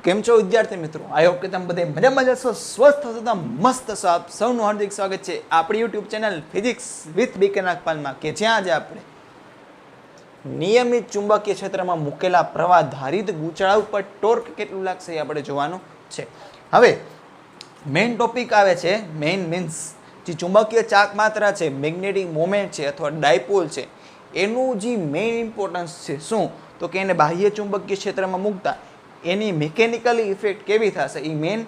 કેમ છો વિદ્યાર્થી મિત્રો? આઈ હોપ કે તમે બધે મજામાં જશો, સ્વસ્થ હશો, તો મસ્ત હશો. આપ સૌનું હાર્દિક સ્વાગત છે આપણી યુટ્યુબ ચેનલ ફિઝિક્સ વિથ બીકે નાગપાલમાં, કે જ્યાં આજે આપણે નિયમિત ચુંબકીય ક્ષેત્રમાં મૂકેલા પ્રવાહ ધારિત ગૂંચળા ઉપર ટોર્ક કેટલું લાગશે એ આપણે જોવાનું છે. હવે મેઇન ટોપિક આવે છે, મેઇન મીન્સ જે ચુંબકીય ચાક માત્રા છે, મેગ્નેટિક મોમેન્ટ છે અથવા ડાયપોલ છે, એનું જે મેઇન ઇમ્પોર્ટન્સ છે શું, તો કે એને બાહ્ય ચુંબકીય ક્ષેત્રમાં મૂકતા એની મિકેનિકલી ઇફેક્ટ કેવી થશે, એ મેઇન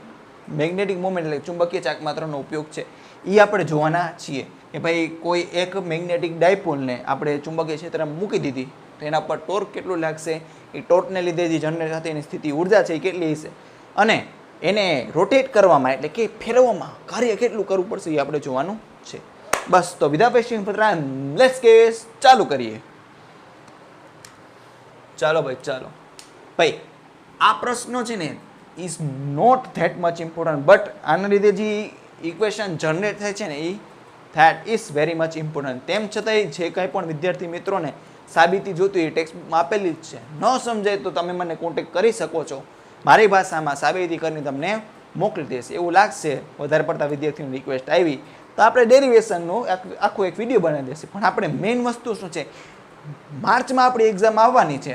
મેગ્નેટિક મોમેન્ટ એટલે ચુંબકીય ચાક માત્રાનો ઉપયોગ છે એ આપણે જોવાના છીએ. કે ભાઈ કોઈ એક મેગ્નેટિક ડાયપોલને આપણે ચુંબકીય ક્ષેત્રમાં મૂકી દીધી તો એના પર ટોર્ક કેટલું લાગશે, એ ટોર્કને લીધે જે જનરેટ થતી એની સ્થિતિ ઉર્જા છે એ કેટલી હશે, અને એને રોટેટ કરવામાં એટલે કે ફેરવવામાં કાર્ય કેટલું કરવું પડશે એ આપણે જોવાનું છે. બસ, તો without wasting time let's get ચાલુ કરીએ. ચાલો ભાઈ આ પ્રશ્નો છે ને is not that much important, but આના લીધે જે ઇક્વેશન જનરેટ થાય છે ને એ that is very much important. તેમ છતાંય જે કંઈ પણ વિદ્યાર્થી મિત્રોને સાબિતી જોતી એ ટેક્સ્ટમાં આપેલી જ છે. ન સમજાય તો તમે મને કોન્ટેક્ટ કરી શકો છો, મારી ભાષામાં સાબિતી કરીને તમને મોકલી દઈશ. એવું લાગશે વધારે પડતા વિદ્યાર્થીઓની રિક્વેસ્ટ આવી તો આપણે ડેરિવેશનનું આખો એક વિડીયો બનાવી દઈશું. પણ આપણે મેઇન વસ્તુ શું છે, માર્ચમાં આપણી એક્ઝામ આવવાની છે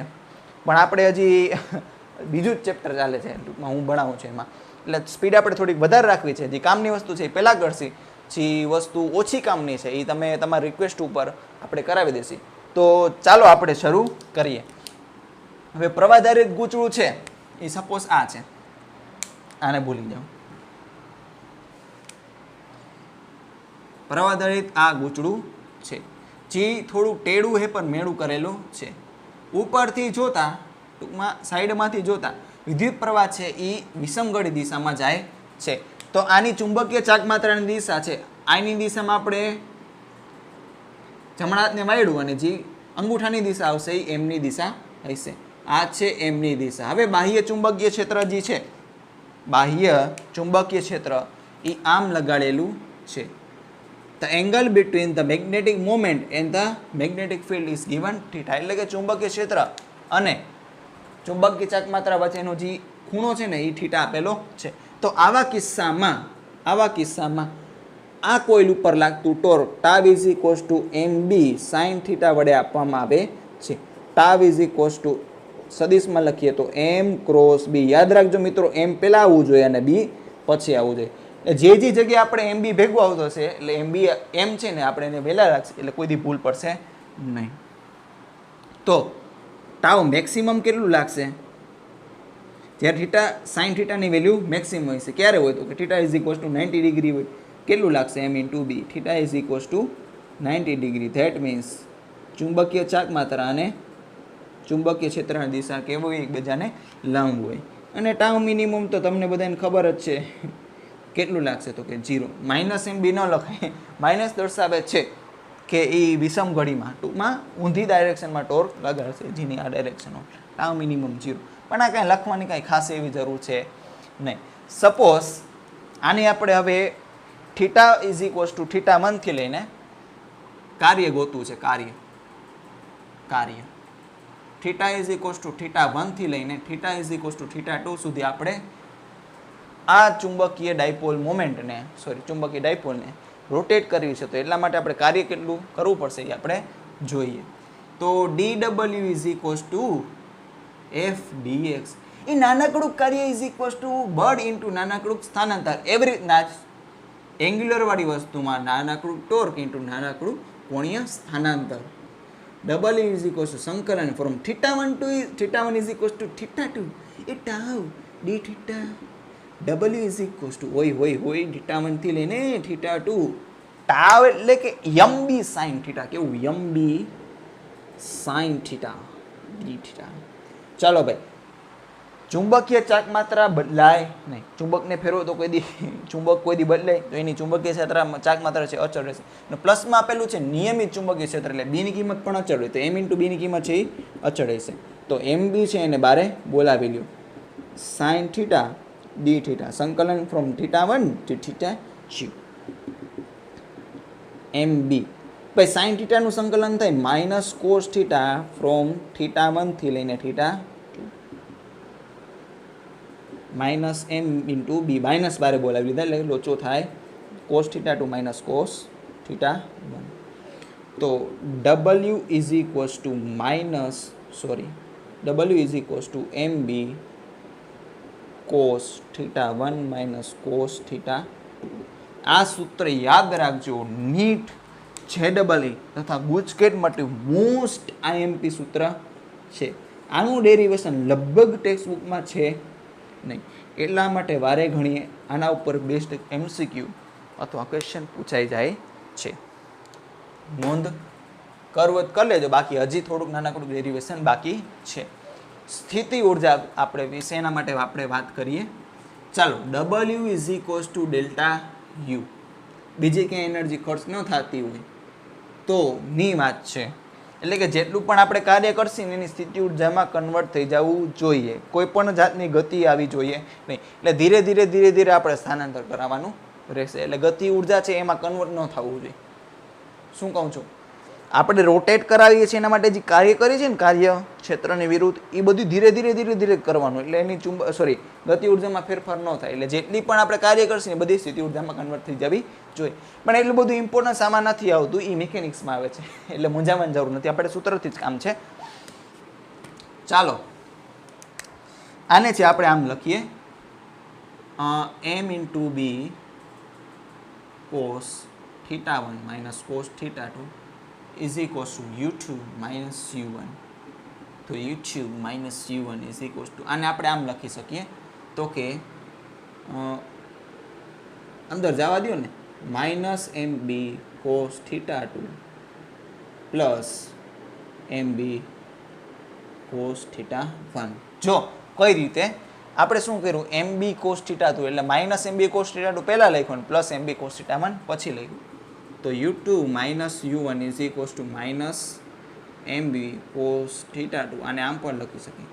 પણ આપણે હજી બીજું જ ચેપ્ટર ચાલે છે, ટૂંકમાં હું ભણાવું છું એમાં, એટલે સ્પીડ આપણે થોડીક વધારે રાખવી છે. જે કામની વસ્તુ છે એ પહેલાં કરશી, જે વસ્તુ ઓછી કામની છે એ તમે તમારી રિક્વેસ્ટ ઉપર આપણે કરાવી દેશી. તો ચાલો આપણે શરૂ કરીએ. હવે પ્રવાધારિત ગૂંચળું છે એ સપોઝ આ છે, આને ભૂલી જાઓ. પ્રવાધારિત આ ગૂંચળું છે જે થોડું ટેડું છે પણ મેળું કરેલું છે. ઉપરથી જોતા, ટૂંકમાં સાઈડમાંથી જોતા વિદ્યુત પ્રવાહ છે એ વિષમગળી દિશામાં જાય છે. તો આની ચુંબકીય ચાક માત્રાની દિશા છે, આની દિશામાં આપણે જમણા હાથને વાળ્યું અને જે અંગૂઠાની દિશા આવશે એ એમની દિશા હશે. આ છે એમની દિશા. હવે બાહ્ય ચુંબકીય ક્ષેત્ર જે છે, બાહ્ય ચુંબકીય ક્ષેત્ર એ આમ લગાડેલું છે. The angle between the magnetic moment and the magnetic field is given theta. એટલે કે ચુંબકીય ક્ષેત્ર અને ચુંબકીય ચાક માત્રા વચ્ચેનો જે ખૂણો છે ને એ થીટા આપેલો છે. તો આવા કિસ્સામાં આ કોઇલ ઉપર લાગતું torque tau is equals two mb sin theta વડે આપવામાં આવે છે. ટાવ ઇઝ ઇક્વલ્સ ટુ સદિશમાં લખીએ તો m ક્રોસ b. યાદ રાખજો મિત્રો, m પહેલા આવવું જોઈએ અને b પછી આવવું જોઈએ. જે જગ્યાએ આપણે MB ભેગું આવતો હશે એટલે MB એમ છે ને આપણે એને વહેલા રાખશે એટલે કોઈ દી ભૂલ પડશે નહીં. તો ટાવ મેક્સિમમ કેટલું લાગશે જ્યારે થીટા સાઇન થીટાની વેલ્યુ મેક્સિમમ હોય છે. ક્યારે હોય તો કે theta is equals two 90 degree હોય. કેટલું લાગશે m into b. Theta is equals two 90 degree. That means ચુંબકીય ચાક માત્રા અને ચુંબકીય ક્ષેત્રની દિશા કેવું હોય, એકબીજાને લંબ હોય. અને ટાવ મિનિમમ તો તમને બધાને ખબર જ છે કેટલું લાગશે તો કે 0. માઇનસ MB ન લખાય, માઇનસ દર્શાવે છે કે એ વિષમ ઘડીમાં ટૂંકમાં ઊંધી ડાયરેક્શનમાં ટોર્ક લગાડશે, જેની આ ડાયરેક્શન હોય. Tau minimum 0. પણ આ કાંઈ લખવાની કાંઈ ખાસ એવી જરૂર છે નહીં. સપોઝ આની આપણે હવે theta is equals to theta 1 થી લઈને કાર્ય ગોતવું છે. કાર્ય theta is equals to theta 1 થી લઈને theta is equals to theta 2 સુધી આપણે આ ચુંબકીય ડાયપોલને રોટેટ કરવી છે. તો એટલા માટે આપણે કાર્ય કેટલું કરવું પડશે એ આપણે જોઈએ. તો dw is equals two f dx. એ નાનકડું કાર્ય ઇઝ ઇક્વલ્સ ટુ બળ ઇન્ટુ નાનકડું સ્થાનાંતર. એવી રીતના એંગ્યુલર વાળી વસ્તુમાં નાનકડું ટોર્ક ઇન્ટુ નાનકડું કોણીય સ્થાનાંતર. w ઇઝ ઇક્વલ્સ ટુ સંકલન from theta 1 to theta 1 is equals to theta 2 એ tau d theta. W is equals to હોય થીટા 1 થી લઈને થીટા 2. ટાવ એટલે કે MB sin થીટા. કેવું? MB sin theta d theta. ચાલો ભાઈ, ચુંબકીય ચાક માત્રા બદલાય નહીં. ચુંબકને ફેરવો તો ચુંબક કોઈ દી બદલાય તો એની ચુંબકીય ક્ષેત્ર ચાક માત્રા છે અચળ રહેશે. અને પ્લસમાં આપેલું છે નિયમિત ચુંબકીય ક્ષેત્ર એટલે b ની કિંમત પણ અચળ હોય. તો m ઇન્ટુ b ની કિંમત છે એ અચળ રહેશે. તો MB છે એને બારે બોલાવી લ્યો. sin થીટા d થીટા સંકલન from theta 1 to theta 2 MB. ભાઈ સાઇન થીટાનું સંકલન થાય minus cos theta from theta 1 થી લઈને theta 2. Minus M into B, minus બારે બોલાવી લીધા એટલે લોચો થાય cos theta two minus cos theta 1. તો W is equals to W is equals to M B cos theta 1 minus cos theta 2. આ સૂત્ર યાદ રાખજો. નીટ, JEE તથા ગુજકેટ માટે મોસ્ટ આઈએમપી સૂત્ર છે. આનું ડેરિવેશન લગભગ ટેક્સ્ટ બુકમાં છે નહીં, એટલા માટે વારે ઘણીએ આના ઉપર બેસ્ટ MCQ અથવા ક્વેશ્ચન પૂછાઈ જાય છે. નોંધ કરવું કરી લેજો, બાકી હજી થોડુંક નાનકડું ડેરિવેશન બાકી છે. સ્થિતિ ઉર્જા આપણે વિશે એના માટે આપણે વાત કરીએ. ચાલો, W is equals to delta you. બીજી ક્યાંય એનર્જી ખર્ચ ન થતી હોય તો ની વાત છે. એટલે કે જેટલું પણ આપણે કાર્ય કરશું એની સ્થિતિ ઉર્જામાં કન્વર્ટ થઈ જવું જોઈએ. કોઈ પણ જાતની ગતિ આવી જોઈએ નહીં. એટલે ધીરે ધીરે આપણે સ્થાનાંતર કરાવવાનું રહેશે. એટલે ગતિ ઉર્જા છે એમાં કન્વર્ટ ન થવું જોઈએ. શું કહું છું, આપણે રોટેટ કરાવીએ છીએ એના માટે જે કાર્ય કરીએ છીએ ને, કાર્ય ક્ષેત્રની વિરુદ્ધ, એ બધું ધીરે ધીરે કરવાનું. એટલે એની ગતિ ઉર્જામાં ફેરફાર ન થાય. એટલે જેટલી પણ આપણે કાર્ય કરશું એ બધી સ્થિતિ ઉર્જામાં કન્વર્ટ થઈ જવી જોઈએ. પણ એટલું બધું ઇમ્પોર્ટન્સ આમાં નથી આવતું, એ મિકેનિક્સમાં આવે છે. એટલે મૂંઝાવાની જરૂર નથી, આપણે સૂત્રથી જ કામ છે. ચાલો, આને છે આપણે આમ લખીએ, m into b cos theta 1 minus cos theta 2 is equals to u2 minus u1. તો u2 minus u1 is equals to, આને આપણે આમ લખી શકીએ તો કે અંદર જવા દો ને, માઇનસ એમ બી કોસ થીટા 2 પ્લસ એમ બી કોસ થીટા 1. જો કઈ રીતે આપણે શું કર્યું, એમ બી કોસ થીટા 2 એટલે માઇનસ એમ બી કોસ થીટા 2 પહેલાં લખ્યું, પ્લસ એમ બી કોસ થીટા 1 પછી લખ્યું. તો u2 minus u1 is equals to minus mb cos theta 2. આને આમ પણ લખી શકીએ,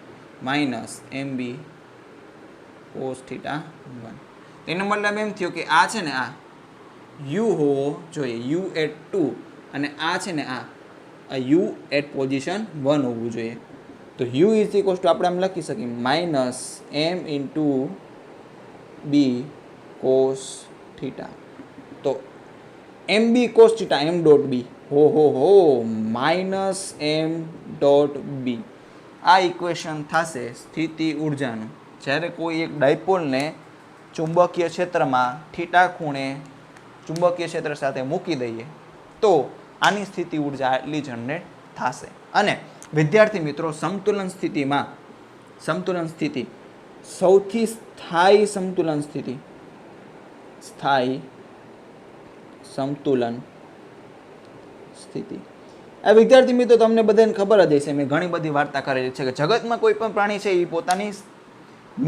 minus mb cos theta 1. તેનો મતલબ એમ થયો કે આ છે ને આ u હોવો જોઈએ, u at 2, અને આ છે ને આ u at position 1 હોવું જોઈએ. તો u is equals to આપણે આમ લખી શકીએ, minus m into b cos theta. તો એમ બી cos theta m dot b હો માઇનસ એમ ડોટ બી. આ ઇક્વેશન થશે સ્થિતિ ઉર્જાનું. જ્યારે કોઈ એક ડાયપોલને ચુંબકીય ક્ષેત્રમાં થીટા ખૂણે ચુંબકીય ક્ષેત્ર સાથે મૂકી દઈએ તો આની સ્થિતિ ઉર્જા એટલી જનરેટ થશે. અને વિદ્યાર્થી મિત્રો, સમતુલન સ્થિતિ સૌથી સ્થાયી સમતુલન સ્થિતિ આ વિદ્યાર્થી મિત્રો તમને બધાને ખબર જ હશે, મેં ઘણી બધી વાર્તા કરેલી છે કે જગતમાં કોઈ પણ પ્રાણી છે એ પોતાની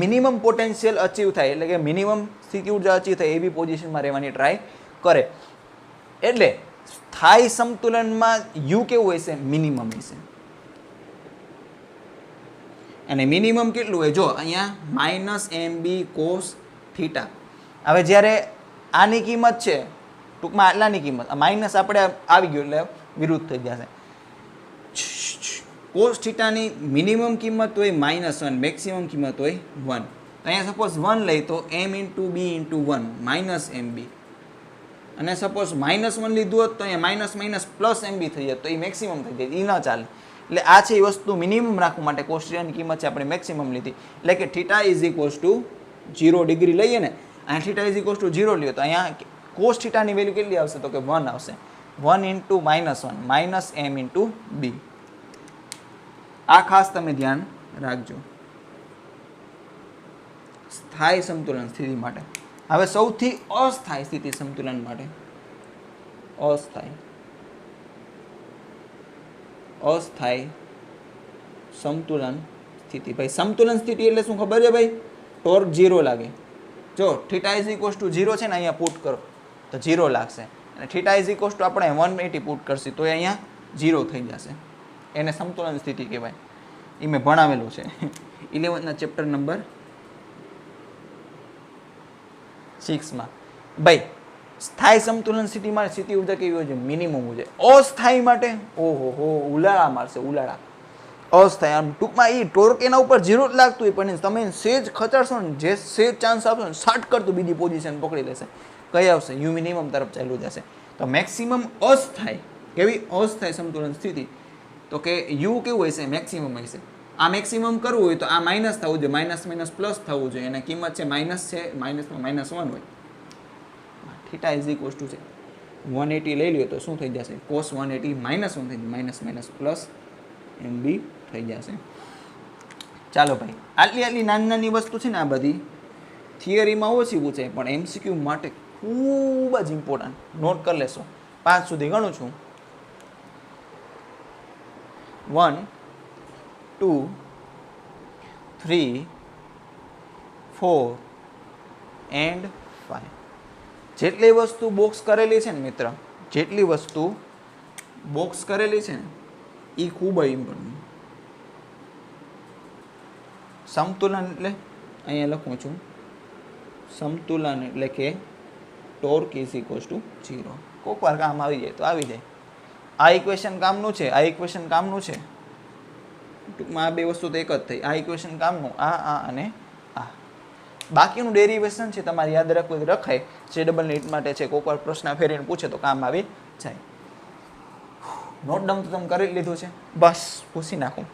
મિનિમમ પોટેન્શિયલ અચીવ થાય, એટલે કે મિનિમમ સ્થિતિ ઉર્જા અચીવ થાય એવી પોઝિશનમાં રહેવાની ટ્રાય કરે. એટલે સ્થાયી સમતુલનમાં યુ કેવું હોય છે, મિનિમમ હશે. અને મિનિમમ કેટલું હોય, જો અહીંયા માઇનસ એમ બી કોસ થીટા. હવે જ્યારે આની કિંમત છે ટૂંકમાં આટલાની કિંમત, માઇનસ આપણે આવી ગયું એટલે વિરુદ્ધ થઈ જશે. કોસ થીટાની મિનિમમ કિંમત હોય -1, મેક્સિમમ કિંમત હોય 1. તો અહીંયા સપોઝ 1 લઈ તો m into b into 1 minus m b, અને સપોઝ -1 લીધું હોત તો અહીંયા minus minus plus m b થઈ જાય, તો એ મેક્સિમમ થઈ જાય, એ ન ચાલે. એટલે આ છે એ વસ્તુ મિનિમમ રાખવા માટે કોસ થીટાની કિંમત છે આપણે મેક્સિમમ લીધી. એટલે કે theta is equals to 0 degree લઈએ ને, અહીંયા થીટા ઇઝ ઇક્વલ્સ ટુ 0 લઈએ તો અહીંયા કોસ થીટાની વેલ્યુ કેટલી આવશે, તો કે 1 આવશે. 1 ઇન્ટુ -1 માઇનસ એમ ઇન્ટુ બી. આ ખાસ તમે ધ્યાન રાખજો સ્થાયી સમતુલન સ્થિતિ માટે. હવે સૌથી અસ્થાયી સ્થિતિ સમતુલન માટે, અસ્થાયી સમતુલન સ્થિતિ. ભાઈ સમતુલન સ્થિતિ એટલે શું ખબર છે ભાઈ, ટોર્ક 0 લાગે. જો થીટા ઇઝ ઇક્વલ્સ ટુ 0 છે ને, અહીંયા પુટ કરો તો 0 લાગશે, અને થીટા ઇઝ ઇક્વલ્સ ટુ આપણે 180 પુટ કરશું તો અહીંયા 0 થઈ જશે. એને સમતુલન સ્થિતિ કહેવાય. એ મેં ભણાવેલું છે 11ના ચેપ્ટર નંબર 6માં. ભાઈ સ્થાયી સમતુલન સ્થિતિમાં સ્થિતિ ઉર્જા કેવી હોય છે, મિનિમમ હોય છે. અસ્થાયી માટે ઓહો ઉલાળા મારશે, ઉલાળા. અસ્થાયી. આમ ટૂંકમાં એ ટોર્ક એના ઉપર 0 જ લાગતું હોય, પણ તમે સેજ ખચાડશો ને, જે સેજ ચાન્સ આપશો ને, 60 કરતું બીજી પોઝિશન પકડી લેશે. કઈ આવશે? યુ મિનિમમ તરફ ચાલ્યું જશે. તો મેક્સિમમ અસ્થાયી, કેવી અસ્થાયી સમતુલન સ્થિતિ, તો કે યુ કેવું હશે? મેક્સિમમ હશે. આ મેક્સિમમ કરવું હોય તો આ માઇનસ થવું જોઈએ, માઇનસ માઇનસ પ્લસ થવું જોઈએ, અને કિંમત છે માઇનસ છે, માઇનસમાં -1 હોય. થીટા ઇઝ ઇક્વલ્સ ટુ છે 180 લઈ લ્યો તો શું થઈ જશે? cos 180 -1 થઈ જાય, માઇનસ માઇનસ પ્લસ MB થઈ જશે. ચાલો ભાઈ, આટલી નાની નાની વસ્તુ છે ને, આ બધી થિયરીમાં ઓછી પૂછે, પણ MCQ માટે ખૂબ જ ઇમ્પોર્ટન્ટ. નોટ કરી લેશો. 5 સુધી ગણું છું. 1 2 3 4 એન્ડ 5. જેટલી વસ્તુ બોક્સ કરેલી છે ને મિત્ર, જેટલી વસ્તુ બોક્સ કરેલી છે ને, એ ખૂબ જ ઇમ્પોર્ટન્ટ. સમતુલન એટલે અહીંયા લખું છું, સમતુલન એટલે કે ટોર્ક ઇઝ ઇક્વલ્સ ટુ 0. કોઈક વાર કામ આવી જાય તો આવી જાય. આ ઇક્વેશન કામનું છે, આ ઇક્વેશન કામનું છે. ટૂંકમાં આ બે વસ્તુ તો એક જ થઈ. આ ઇક્વેશન કામનું, આ અને આ. બાકીનું ડેરિવેશન છે તમારે યાદ રાખવું રખાય. જે ડબલ નીટ માટે છે, કોઈક વાર પ્રશ્ન ફેરીને પૂછે તો કામ આવી જાય. નોટ ડાઉન તો તમે કરી લીધું છે, બસ પૂછી નાખું.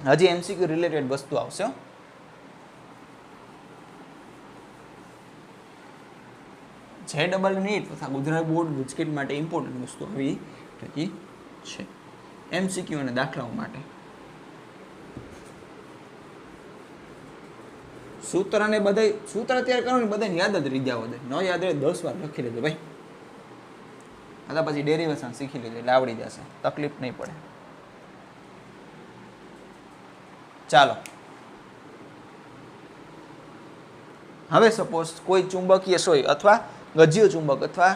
હજી MCQ રિલેટેડ વસ્તુ આવશે. જે ડબલ નીટ તથા ગુજરાત બોર્ડ ગુજકેટ માટે ઇમ્પોર્ટન્ટ વસ્તુ આવી રહી છે MCQ અને દાખલાઓ માટે. સૂત્રને બધા સૂત્ર તૈયાર કરવાની બધાને યાદ જ રહી જાવ, ન યાદ રહે 10 વાર લખી લેજો ભાઈ. અથવા પછી ડેરિવેશન શીખી લેજો એટલે આવડી જશે, તકલીફ નહીં પડે. ચાલો, હવે સપોઝ કોઈ ચુંબકીય સોય અથવા ગજ્જીય ચુંબક અથવા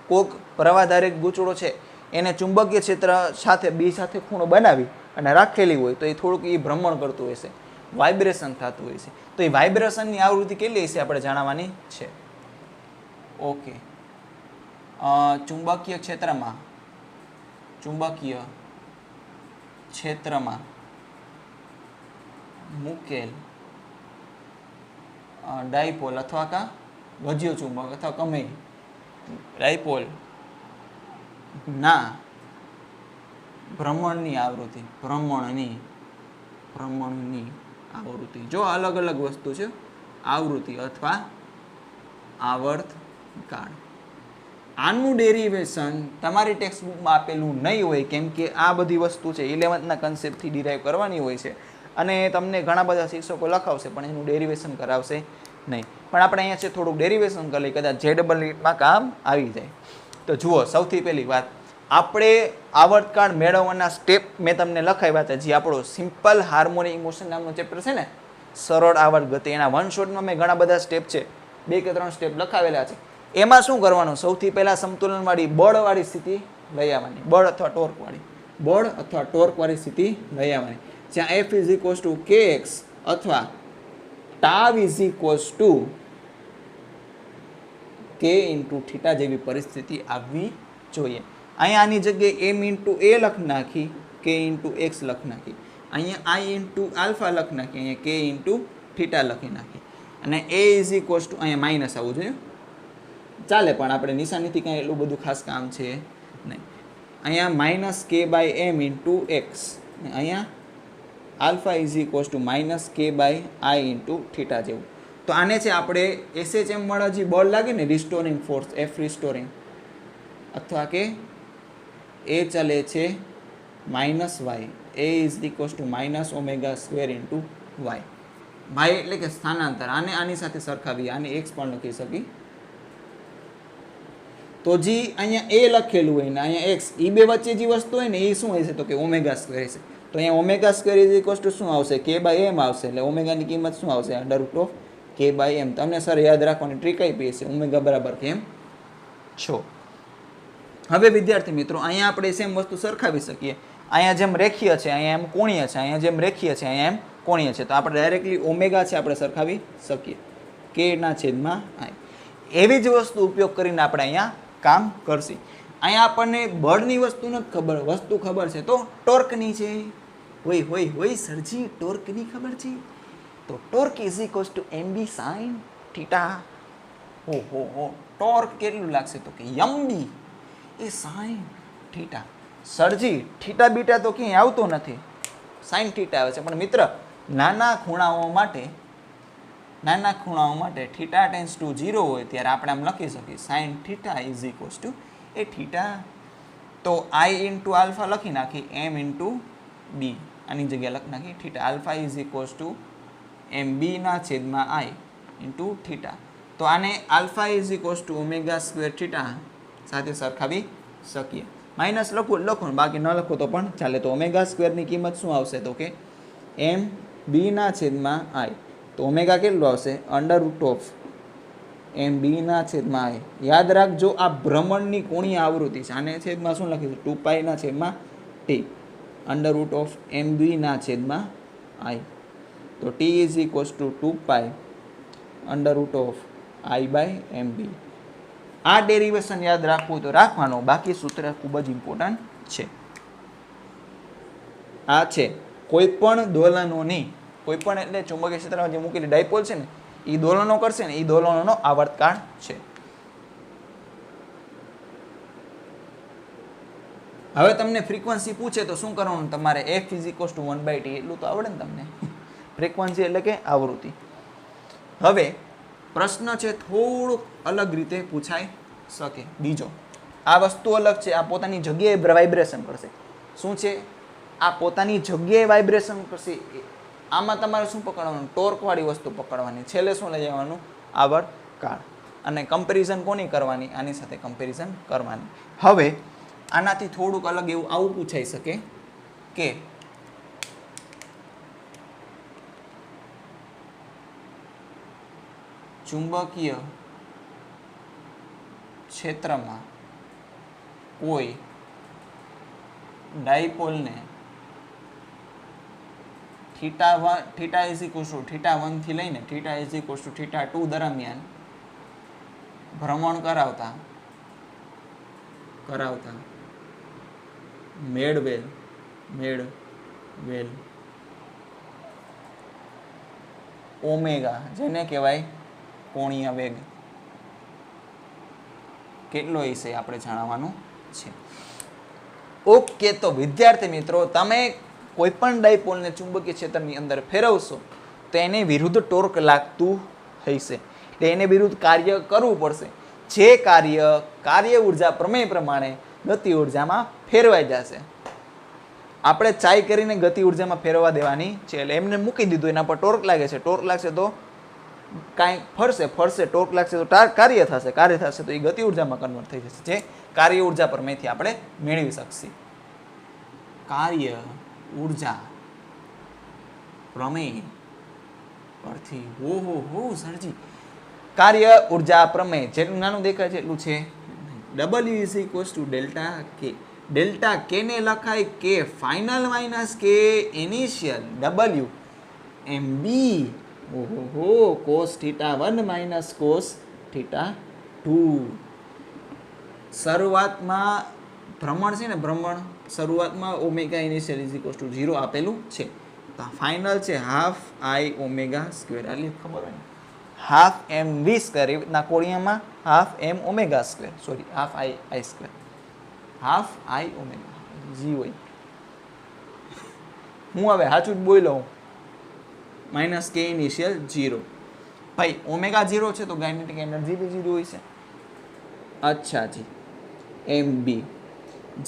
કોક પ્રવાહધારક ગૂંચળો છે, એને ચુંબકીય ક્ષેત્ર સાથે બી સાથે ખૂણો બનાવી અને રાખેલી હોય તો એ થોડુંક એ ભ્રમણ કરતું હોય છે, વાઇબ્રેશન થતું હોય છે. તો એ વાઇબ્રેશનની આવૃત્તિ કેટલી હશે આપણે જાણવાની છે. ઓકે, ચુંબકીય ક્ષેત્રમાં મૂકેલ ડાયપોલ અથવા કા ગજ્જીય ચુંબક અથવા ગમે ડાયપોલ ના ભ્રમણની આવૃત્તિ, જો અલગ અલગ વસ્તુ છે, આવૃત્તિ અથવા આવર્તકાળ. આનું ડેરિવેશન તમારી ટેક્સ્ટબુકમાં આપેલું નહીં હોય, કેમ કે આ બધી વસ્તુ છે 11th કન્સેપ્ટથી ડિરાઈવ કરવાની હોય છે, અને તમને ઘણા બધા શિક્ષકો લખાવશે પણ એનું ડેરિવેશન કરાવશે નહીં. પણ આપણે અહીંયા છે થોડુંક ડેરિવેશન કરી લઈએ, કદાચ જે ડબલ નીટમાં કામ આવી જાય. તો જુઓ, સૌથી પહેલી વાત, આપણે આવર્તકાળ મેળવવાના સ્ટેપ મેં તમને લખાવ્યા હતા. જે આપણો સિમ્પલ હાર્મોનિક મોશન નામનો ચેપ્ટર છે ને, સરળ આવર્ત ગતિ, એના વન શોટમાં મેં ઘણા બધા સ્ટેપ છે, 2 કે 3 સ્ટેપ લખાવેલા છે. એમાં શું કરવાનું? સૌથી પહેલાં સમતુલનવાળી બળવાળી સ્થિતિ લઈ આવવાની, બળ અથવા ટોર્કવાળી સ્થિતિ લઈ આવવાની, જ્યાં F is equals two kx અથવા tau is equals two k into theta જેવી પરિસ્થિતિ આવવી જોઈએ. અહીંયા આની જગ્યાએ m ઇન્ટુ a લખી નાખી, k ઇન્ટુ x લખી નાખી, અહીંયા i ઇન્ટુ આલ્ફા લખી નાખી, અહીંયા k ઇન્ટુ થીટા લખી નાખી, અને a ઇઝ ઇક્વલ્સ ટુ અહીંયા માઇનસ આવવું જોઈએ, ચાલે, પણ આપણે નિશાનીથી કાંઈ એટલું બધું ખાસ કામ છે નહીં. અહીંયા minus k by m into x, અહીંયા alpha is equals to minus k by i into theta જેવું. તો આને છે આપણે SHM વાળા જે બળ લાગે ને, રિસ્ટોરિંગ ફોર્સ, F રિસ્ટોરિંગ, અથવા કે એ ચાલે છે minus y, a is equals to minus omega square into y. Y એટલે કે સ્થાનાંતર, આને આની સાથે સરખાવી, આને એક્સ પણ લખી શકી. તો જે અહીંયા એ લખેલું હોય ને અહીંયા એક્સ, એ બે વચ્ચે જે વસ્તુ હોય ને એ શું હશે? તો કે ઓમેગા સ્ક્વેર હશે. તો અહીંયા omega square is equals two શું આવશે? k બાય m આવશે. એટલે ઓમેગાની કિંમત શું આવશે? Under root of k by m. તમને સર યાદ રાખવાની ટ્રીક આપી હશે, ઓમેગા બરાબર કેમ છો. હવે વિદ્યાર્થી મિત્રો, અહીંયા આપણે સેમ વસ્તુ સરખાવી શકીએ. અહીંયા જેમ રેખીય છે, અહીંયા એમ કોણીય છે, અહીંયા જેમ રેખીય છે, અહીંયા એમ કોણીય છે. તો આપણે ડાયરેક્ટલી ઓમેગા છે આપણે સરખાવી શકીએ, k ના છેદમાં i. એવી જ વસ્તુ ઉપયોગ કરીને આપણે અહીંયા કામ કરશે. અહીંયા આપણને બળની વસ્તુ નથી ખબર, વસ્તુ ખબર છે તો ટોર્કની છે. હોય સરજી ટોર્કની ખબર છે? તો torque is equals two mb sin theta. હો ટોર્ક કેટલું લાગશે? તો કે mb એ sin થીટા. સરજી થીટા બીટા તો ક્યાંય આવતો નથી, sin થીટા આવે છે. પણ મિત્ર નાના ખૂણાઓ માટે થીટા ટેન્સ ટુ 0 હોય ત્યારે આપણે આમ લખી શકીએ sin theta is equals two A theta. તો i ઇન્ટુ આલ્ફા લખી નાખી m ઇન્ટુ બી, આની જગ્યાએ લખી નાખી theta. Alpha is equals two mb ના છેદમાં i ઇન્ટુ થીટા. તો આને alpha is equals two omega square theta સાથે સરખાવી શકીએ. માઇનસ લખો ને, બાકી ન લખો તો પણ ચાલે. તો ઓમેગા સ્ક્વેરની કિંમત શું આવશે? તો કે એમ બી ના છેદમાં આઈ. તો ઓમેગા કેટલું આવશે? Under root of m b ના છેદમાં આઈ. યાદ રાખજો આ ભ્રમણની કોણીય આવૃત્તિ છે. આને છેદમાં શું લખીશું? 2π ના છેદમાં T under root of m b ના છેદમાં આઈ. તો T is equals to 2π under root of I by m b. આ ડેરિવેશન યાદ રાખવું તો રાખવાનો, બાકી સૂત્ર ખૂબ જ ઇમ્પોર્ટન્ટ છે. આ છે કોઈ પણ દોલનોની, કોઈ પણ એટલે ચુંબકીય ક્ષેત્રમાં જે મૂકેલી ડાયપોલ છે ને એ દોલનો કરશે ને એ દોલનોનો આવર્તકાળ છે. હવે તમને ફ્રીક્વન્સી પૂછે તો શું કરવાનું? તમારે f is equals two 1/t એટલું તો આવડે ને તમને. ફ્રીક્વન્સી એટલે કે આવૃત્તિ. હવે પ્રશ્ન છે થોડુંક અલગ રીતે પૂછાઈ શકે. બીજો આ વસ્તુ અલગ છે, આ પોતાની જગ્યાએ વાઇબ્રેશન કરશે. શું છે? આ પોતાની જગ્યાએ વાઇબ્રેશન કરશે. આમાં તમારે શું પકડવાનું? ટોર્કવાળી વસ્તુ પકડવાની. છેલ્લે શું લઈ જવાનું? આવર્તકાળ. અને કમ્પેરિઝન કોની કરવાની? આની સાથે કમ્પેરિઝન કરવાની. હવે આનાથી થોડુંક અલગ એવું આવું પૂછાઈ શકે કે ચુંબકીય ક્ષેત્રમાં કોઈ ડાયપોલને theta is equals to theta 1 થી લઈને theta is equals to theta 2 દરમિયાન ભ્રમણ કરાવતા મેળવેલ ઓમેગા, જેને કહેવાય કોણીય વેગ, કેટલો હશે આપણે જાણવાનું છે. ઓકે, તો વિદ્યાર્થી મિત્રો તમે કોઈ પણ ડાયપોલને ચુંબકીય ક્ષેત્રની અંદર ફેરવશો તો એને વિરુદ્ધ ટોર્ક લાગતું હશે. એટલે એને વિરુદ્ધ કાર્ય કરવું પડશે. જે કાર્ય ઉર્જા પ્રમેય પ્રમાણે ગતિ ઉર્જામાં ફેરવાઈ જશે. આપણે ચાઈ કરીને ગતિ ઉર્જામાં ફેરવવા દેવાની છે. એટલે એમને મૂકી દીધું, એના પર ટોર્ક લાગે છે. ટોર્ક લાગશે તો કાંઈ ફરશે. ટોર્ક લાગશે તો કાર્ય થશે તો એ ગતિ ઉર્જામાં કન્વર્ટ થઈ જશે. જે કાર્ય ઉર્જા પ્રમેયથી આપણે મેળવી શકશે. કાર્ય ઉર્જા પ્રમેય પરથી હો સરજી, કાર્ય ઉર્જા પ્રમેય જેટલું નાનું દેખાય છે એટલું છે. W is equals to delta K. Delta K ને લખાય K final minus K initial. W m બી cos theta 1 minus cos theta 2. શરૂઆતમાં ભ્રમણ છે ને, શરૂઆતમાં omega initial is equals to 0 આપેલું છે. તો ફાઇનલ છે હાફ આઈ ઓમેગા સ્ક્વેર. આટલી ખબર હોય ને, હાફ એમ વી સ્ક્વેર. એવી રીતના કોડિયામાં half m omega square, sorry half I square, half I omega જી હોય. હું હવે સાચું જ બોલ્યો હું. Minus K initial 0. ભાઈ ઓમેગા 0 છે તો કાઇનેટિક એનર્જી બી 0 હોય છે. અચ્છા જી, એમ બી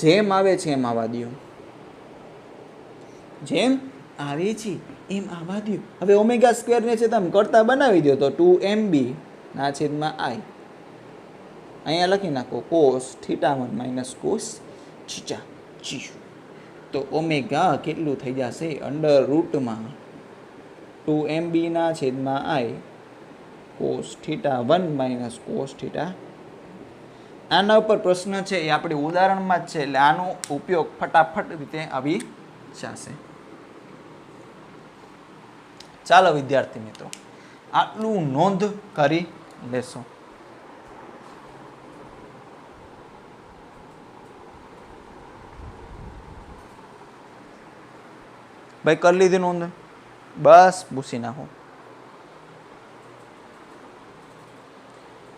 જેમ આવે છે એમ આવવા દો. જેમ આવે છે એમ આવવા દો. હવે ઓમેગા સ્ક્વેરને છે તમે કરતા બનાવી દો તો 2mb ના છેદમાં i. અહીંયા લખી નાખો cos theta 1 minus cos theta 0. તો ઓમેગા કેટલું થઈ જશે? અંડર રૂટમાં 2mb ના છેદમાં i cos theta 1 minus cos theta. આના ઉપર પ્રશ્ન છે એ આપણે ઉદાહરણમાં જ છે, એટલે આનો ઉપયોગ ફટાફટ રીતે આવી જશે. ચાલો વિદ્યાર્થી મિત્રો, આટલું નોંધ કરી લેશો. ભાઈ કરી લીધી નોંધ? બસ પૂછી નાખો.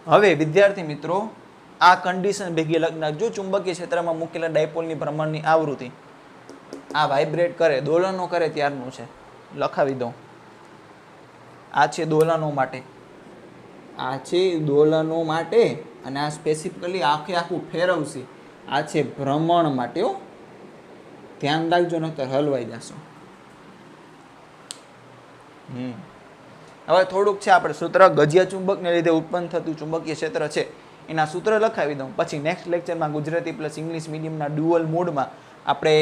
હવે વિદ્યાર્થી મિત્રો આ કન્ડિશન ભેગી લખી નાખજો. ચુંબકીય ક્ષેત્રમાં મૂકેલા ડાયપોલની ભ્રમણની આવૃત્તિ આ વાઇબ્રેટ કરે, દોલનો કરે ત્યારનું છે. લખાવી દઉં. આ છે દોલનો માટે, આ છે દોલનો માટે, અને આ સ્પેસિફિકલી આખે આખું ફેરવશે. આ છે ભ્રમણ માટે. હો, ધ્યાન રાખજો નહીતર હલવાઈ જશો. હવે થોડુંક છે આપણે સૂત્ર ગજિયા ચુંબકને લીધે ઉત્પન્ન થતું ચુંબકીય ક્ષેત્ર છે એના સૂત્ર લખાવી દઉં. પછી નેક્સ્ટ લેક્ચરમાં ગુજરાતી પ્લસ ઇંગ્લિશ મીડિયમના ડ્યુઅલ મોડમાં આપણે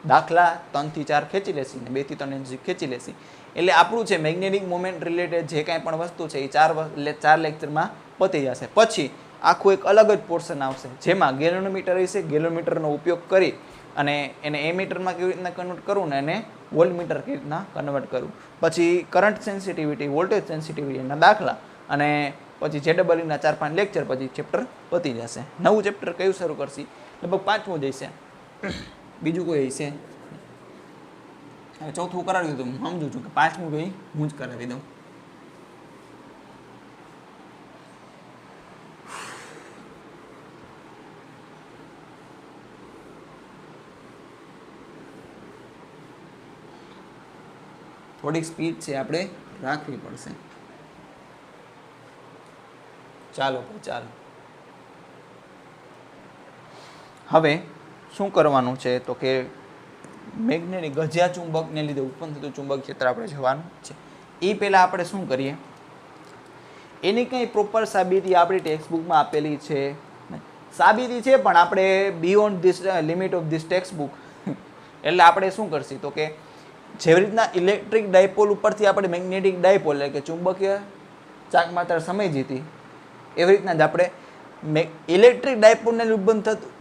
દાખલા 3 થી 4 ખેંચી લેશી ને 2 થી 3 ઇંચ ખેંચી લેશી. એટલે આપણું છે મેગ્નેટિક મોમેન્ટ રિલેટેડ જે કાંઈ પણ વસ્તુ છે એ 4 લેક્ચરમાં પતી જશે. પછી આખું એક અલગ જ પોર્શન આવશે જેમાં ગેલોમીટર હશે. ગેલોમીટરનો ઉપયોગ કરી અને એને એમીટરમાં કેવી રીતના કન્વર્ટ કરવું ને એને વોલ્ટમીટર કેવી રીતના કન્વર્ટ કરવું. પછી કરંટ સેન્સિટિવિટી, વોલ્ટેજ સેન્સિટિવિટીના દાખલા, અને પછી JEEના 4-5 લેક્ચર પછી ચેપ્ટર પતી જશે. નવું ચેપ્ટર કયું શરૂ કરશી? લગભગ 5મું જ હશે, બીજું કોઈ હશે. હવે ચોથું કરાવી દીધું. હું સમજુ છું કે 5મું ભાઈ હું જ કરાવી દઉં. થોડીક સ્પીડ છે આપણે રાખવી પડશે. ચાલો ચાલો. હવે શું કરવાનું છે તો કે મેગ્નેટિક ગજિયા ચુંબકને લીધે ઉત્પન્ન થતું ચુંબક ક્ષેત્ર આપણે જોવાનું છે. એ પહેલાં આપણે શું કરીએ, એની કંઈ પ્રોપર સાબિતી આપણી ટેક્સ્ટબુકમાં આપેલી છે. સાબિતી છે પણ આપણે beyond this limit of this textbook. એટલે આપણે શું કરશી તો કે જેવી રીતના ઇલેક્ટ્રિક ડાયપોલ ઉપરથી આપણે મેગ્નેટિક ડાયપોલ એટલે કે ચુંબકીય ચાકમાત્ર સમજી હતી, એવી રીતના જ આપણે ઇલેક્ટ્રિક ડાયપોલને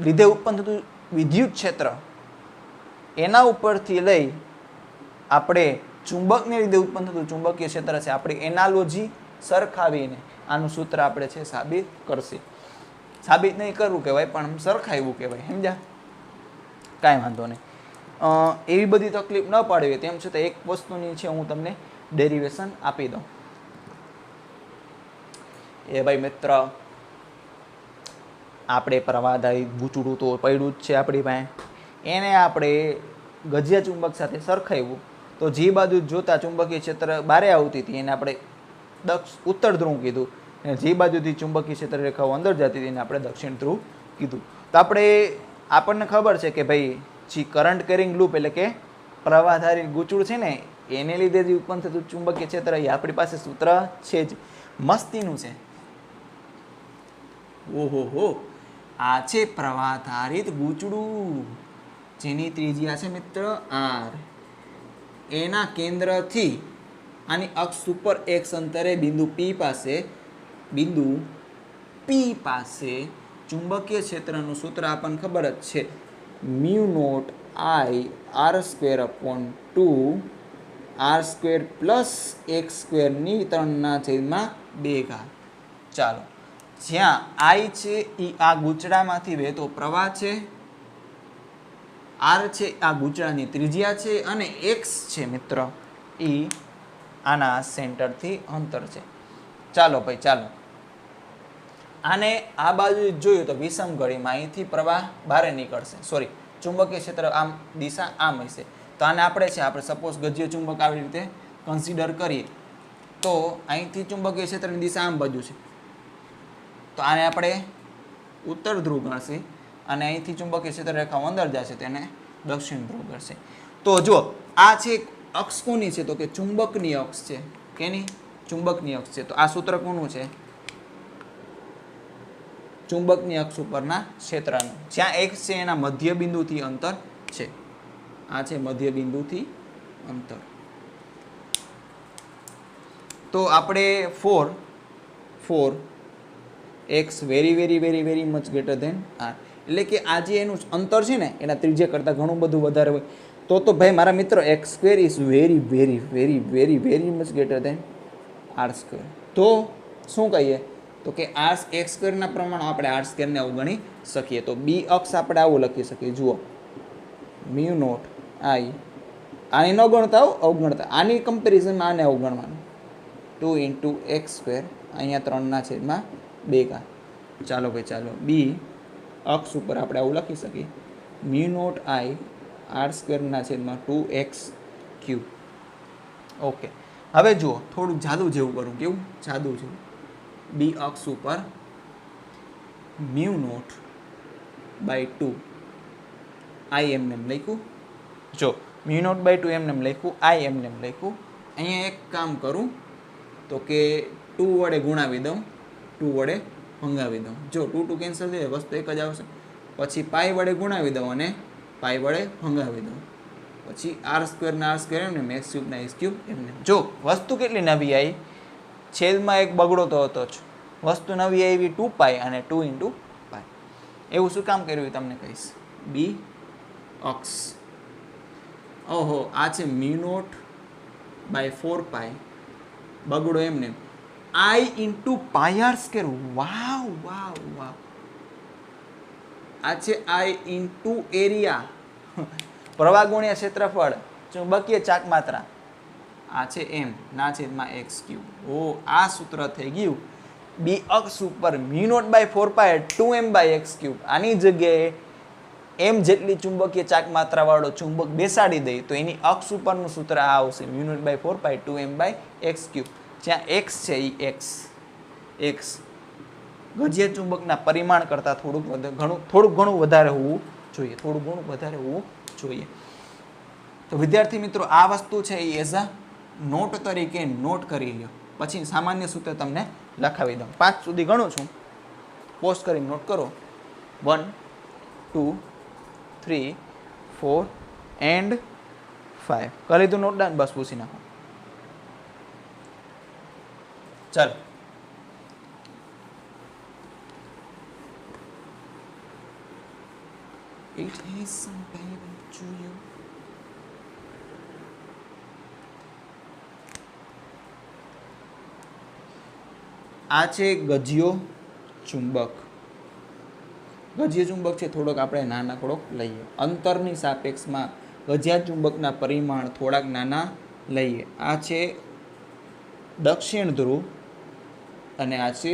લીધે ઉત્પન્ન થતું વિદ્યુત ક્ષેત્ર એના ઉપરથી લઈ આપણે ચુંબકને લીધે ઉત્પન્ન થતું ચુંબકીય ક્ષેત્ર છે આપણી એનાલોજી સરખાવીને આનું સૂત્ર આપણે છે સાબિત કરશે. સાબિત નહીં કરવું કહેવાય પણ સરખાવ્યું કહેવાય. સમજ્યા? કાંઈ વાંધો નહીં. એવી બધી તકલીફ ન પાડવી તેમ છતાં એક વસ્તુની છે હું તમને ડેરિવેશન આપી દઉં. એ ભાઈ મિત્ર, આપણે પ્રવાહધારી ગૂંચળું તો પડ્યું જ છે આપણી પાસે. એને આપણે ગજિયા ચુંબક સાથે સરખાવ્યું તો જે બાજુ જોતા ચુંબકીય ક્ષેત્ર બારે આવતી હતી એને આપણે ઉત્તર ધ્રુવ કીધું, અને જે બાજુથી ચુંબકીય ક્ષેત્ર રેખાઓ અંદર જતી હતી એને આપણે દક્ષિણ ધ્રુવ કીધું. તો આપણને ખબર છે કે ભાઈ જે કરંટ કેરિંગ લૂપ એટલે કે પ્રવાહધારી ગૂંચળું છે ને એને લીધે જે ઉત્પન્ન થતું ચુંબકીય ક્ષેત્ર એ આપણી પાસે સૂત્ર છે જ. મસ્તીનું છે. ઓહો હો, આ છે પ્રવાહધારિત ગૂંચળું જેની ત્રિજ્યા છે મિત્ર R. એના કેન્દ્રથી આની અક્ષ ઉપર એક અંતરે બિંદુ P પાસે ચુંબકીય ક્ષેત્રનું સૂત્ર આપણને ખબર જ છે, μ0 I r²/2 r² + x² 3/2. ચાલો, જ્યાં I છે એ આ ગૂંચળામાંથી વહેતો પ્રવાહ છે, R છે આ ગૂંચળાની ત્રિજ્યા છે, અને x છે મિત્ર એ આના સેન્ટરથી અંતર છે. ચાલો ભાઈ ચાલો, આને આ બાજુ જોયું તો વિષમ ઘડીમાં અહીંથી પ્રવાહ બહાર નીકળશે. સોરી, ચુંબકીય ક્ષેત્ર આમ દિશા આમ હશે. તો આને આપણે સપોઝ ગજ્ય ચુંબક આવી રીતે કન્સિડર કરીએ તો અહીંથી ચુંબકીય ક્ષેત્રની દિશા આમ બાજુ છે, તો આને આપણે ઉત્તર ધ્રુવ ગણશે, અને અહીંથી ચુંબકીય ક્ષેત્ર રેખાઓ અંદર જશે તેને દક્ષિણ ધ્રુવ ગણશે. તો જો આ છે અક્ષ કોની છે તો કે ચુંબકની અક્ષ છે. કેની? ચુંબકની અક્ષ છે. તો આ સૂત્ર કોનું છે? ચુંબકની અક્ષ ઉપરના ક્ષેત્રનું, જ્યાં x છે એના મધ્ય બિંદુથી અંતર છે. આ છે મધ્ય બિંદુથી અંતર. તો આપણે 4 x very much greater than r, એટલે કે આ જે એનું અંતર છે ને એના ત્રિજ્યા કરતાં ઘણું બધું વધારે હોય તો ભાઈ મારા મિત્રો x² is very much greater than r². તો શું કહીએ તો કે x² ના પ્રમાણે આપણે r² ને અવગણી શકીએ. તો b અક્ષ આપણે આવું લખી શકીએ, જુઓ μ0 I આને ન ગણતા હો, અવગણતા. આની કમ્પેરિઝનમાં આને અવગણવાનું. 2 × x², અહીંયા 3/2. ચાલો ભાઈ ચાલો. બી અક્ષ ઉપર આપણે આવું લખી શકીએ, μ0 I r²/2x³. ઓકે, હવે જુઓ થોડુંક જાદુ જેવું કરું. કેવું જાદુ જેવું? બી અક્ષ ઉપર μ0/2 I એમને લખ્યું. જો μ0/2 એમને લખ્યું, I એમને લખ્યું. અહીંયા એક કામ કરું તો કે 2 વડે ગુણાવી દઉં, 2 વડે ભંગાવી દઉં. જો 2 2 કેન્સલ થઈ જાય, વસ્તુ એક જ આવશે. પછી પાઈ વડે ગુણાવી દઉં અને પાઈ વડે ભંગાવી દઉં. પછી r² ના r² એમને, x³ ના x³ એમને. જો વસ્તુ કેટલી નવી આવી? છેદમાં એક બગડો તો હતો જ. વસ્તુ નવી આવી 2π અને 2 × π. એવું શું કામ કર્યું તમને કહીશ. બી અક્ષ, ઓહો, આ છે μ0/4π બગડો એમને, I × πr². વાવ વાવ વાવ. આ છે I × એરિયા, પ્રવાહ ગુણ્યા ક્ષેત્રફળ, ચુંબકીય ચાક માત્રા. આ છે m ના છેદમાં x³. ઓ, આ સૂત્ર થઈ ગયું. બી અક્ષ ઉપર μ0/4π 2m/x³. આની જગ્યાએ m જેટલી ચુંબકીય ચાક માત્રા વાળો ચુંબક બેસાડી દઈ તો એની અક્ષ ઉપરનું સૂત્ર આ આવશે, μ0/4π 2m/x³. જ્યાં x છે એ x ગજિયા ચુંબકના પરિમાણ કરતાં થોડુંક ઘણું વધારે હોવું જોઈએ, થોડું ઘણું વધારે હોવું જોઈએ. તો વિદ્યાર્થી મિત્રો, આ વસ્તુ છે એ એઝ અ નોટ તરીકે નોટ કરી લ્યો. પછી સામાન્ય સૂત્ર તમને લખાવી દઉં. 5 સુધી ગણું છું, પોસ્ટ કરીને નોટ કરો. 1 2 3 4 and 5. કરી લીધું નોટ ડાઉન? બસ પૂછી નાખો. ચાલો, It is some baby to you. આ છે ગજિયો ચુંબક. ગજિયો ચુંબક છે, થોડોક આપણે નાનકડો લઈએ. અંતરની સાપેક્ષમાં ગજિયા ચુંબકના પરિમાણ થોડાક નાના લઈએ. આ છે દક્ષિણ ધ્રુવ અને આ છે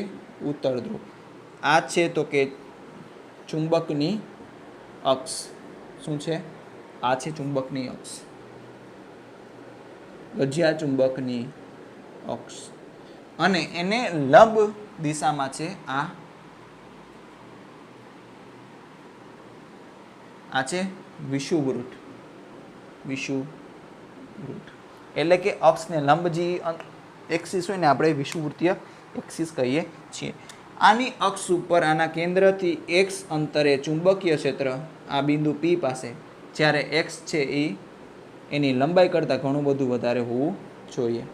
ઉત્તર ધ્રુવ. આ છે તો કે ચુંબકની અક્ષ. શું છે? આ છે ચુંબકની અક્ષ, ગજિયા ચુંબકની અક્ષ. અને એને લંબ દિશામાં છે આ છે વિષુવવૃત્ત. વિષુવવૃત્ત એટલે કે અક્ષને લંબ જે એક્સિસ હોય ને આપણે વિષુવવૃત્તીય એક્સિસ કહીએ છીએ. આની અક્ષ ઉપર આના કેન્દ્રથી x અંતરે ચુંબકીય ક્ષેત્ર આ બિંદુ P પાસે, જ્યારે x છે એ એની લંબાઈ કરતાં ઘણું બધું વધારે હોવું જોઈએ.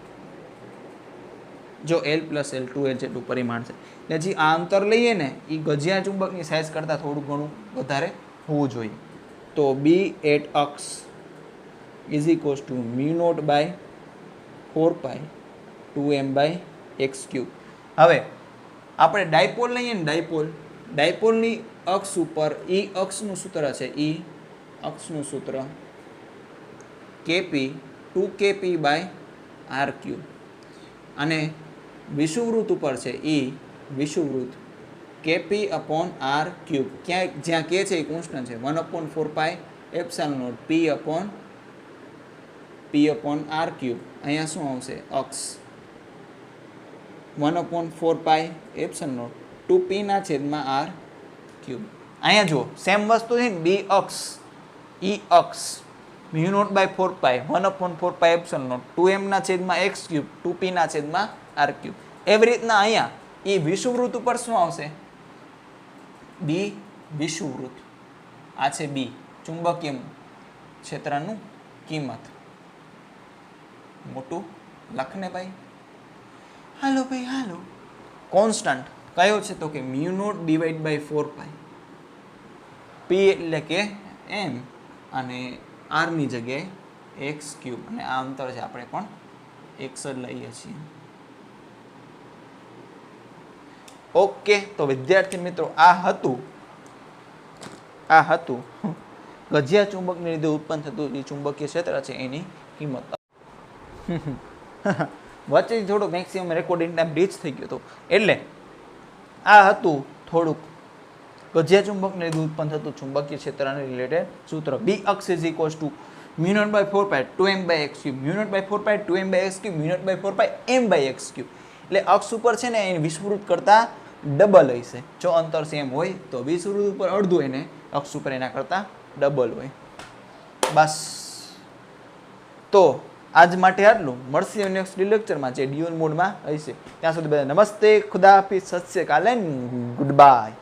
જો L + L 2L જેટલું પરિમાણ છે, એટલે જે આ અંતર લઈએ ને એ ગજિયા ચુંબકની સાઇઝ કરતાં થોડું ઘણું વધારે હોવું જોઈએ. તો બી એટ અક્ષ ઇઝ ઇક્વલ્સ ટુ μ0/4π 2m/x³. હવે આપણે ડાયપોલ લઈએ ને, ડાયપોલની અક્ષ ઉપર ઈ અક્ષનું સૂત્ર છે, ઈ અક્ષનું સૂત્ર Kp 2kp/r³. અને વિષુવવૃત્ત ઉપર છે ઈ વિષુવવૃત્ત Kp/r³. જ્યાં k છે એ કોન્સ્ટન્ટ છે, 1/4π ε0 p/r³. અહીંયા શું આવશે? અક્ષ 1/4π ε0 2p/r³. અહીંયા જુઓ સેમ વસ્તુ છે ને, બી અક્ષ ઈ અક્ષ μ0/4π 1/4π ε0 2m/x³ 2p/r³. એવી રીતના અહીંયા એ વિષુવવૃત્ત ઉપર શું આવશે? બી વિષુવવૃત્ત. આ છે બી ચુંબકીય ક્ષેત્રનું કિંમત. મોટું લખને ભાઈ. હાલો ભાઈ હાલો. કોન્સ્ટન્ટ કયો છે તો કે μ0/4π. p એટલે કે m અને r ની જગ્યાએ x³ અને આ અંતર છે આપણે પણ x જ લઈએ છીએ. ઓકે, તો વિદ્યાર્થી મિત્રો આ હતું ગજિયા ચુંબકને લીધે ઉત્પન્ન થતું જે ચુંબકીય ક્ષેત્ર છે એની કિંમત. વચ્ચે થોડુંક મેક્સિમમ રેકોર્ડિંગ ટાઈમ રીચ થઈ ગયો હતો એટલે આ હતું થોડુંક ગજિયા ચુંબકને લીધે ઉત્પન્ન થતું ચુંબકીય ક્ષેત્રને રિલેટેડ સૂત્ર. બી અક્ષ is equals two μ0/4π 2m/x3 μ0/4π 2m/x3 μ0/4π m/x3. એટલે અક્ષ ઉપર છે ને એને વિષુવવૃત્ત કરતાં ડબલ હશે. જો અંતર સેમ હોય તો વિષુવવૃત્ત ઉપર અડધું એને અક્ષ ઉપર એના કરતાં ડબલ હોય. બસ તો આજ માટે આટલું. મળશે નેક્સ્ટ લેક્ચરમાં જે ડ્યુઅલ મોડમાં હશે. ત્યાં સુધી બધા નમસ્તે, ખુદા હાફિઝ, સત શ્રી અકાલ, ગુડ બાય.